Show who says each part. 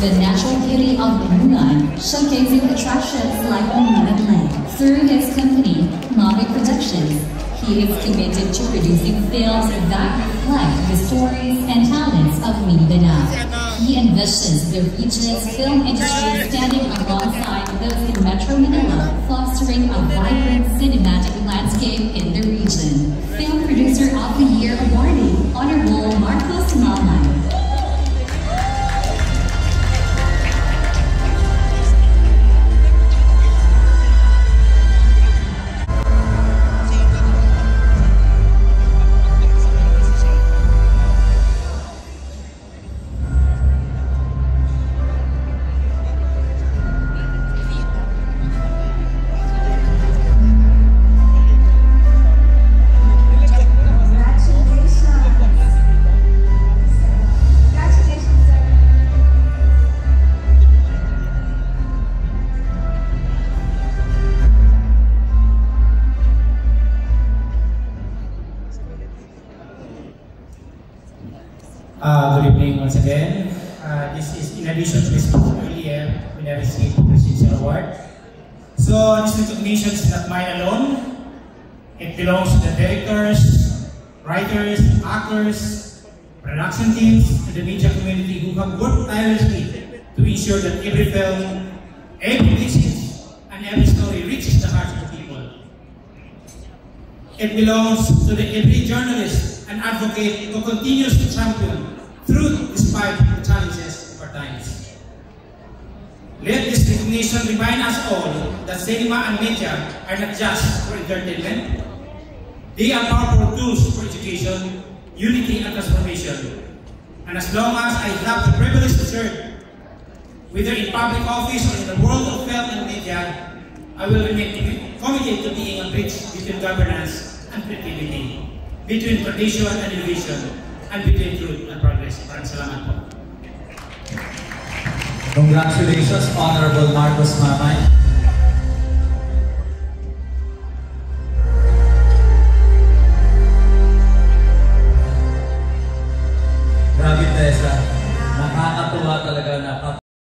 Speaker 1: the natural beauty of Mulan, showcasing attractions like Mulan Lake. Through his company, Mavic Productions, he is committed to producing films that reflect the stories and talents of Mindanao. He envisions the region's film industry standing alongside those in Metro Manila, fostering a vibrant cinematic landscape in the region. Film Producer of the Year awardee, Honorable Marcos Mamay.
Speaker 2: Good evening once again. This is in addition to this earlier when I received the Presidency Award. So this recognition is not mine alone. It belongs to the directors, writers, actors, production teams, and the media community who have worked tirelessly to ensure that every film, every message, and every story reaches the hearts of the people. It belongs to every journalist and advocate who continues to champion truth despite the challenges of our times. Let this recognition remind us all that cinema and media are not just for entertainment. They are powerful tools for education, unity, and transformation. And as long as I have the privilege to serve, whether in public office or in the world of film and media, I will remain committed to being a bridge between governance and creativity, between tradition and innovation, and between truth and progress. Maraming salamat po.
Speaker 3: Congratulations, Honorable Marcos Mamay.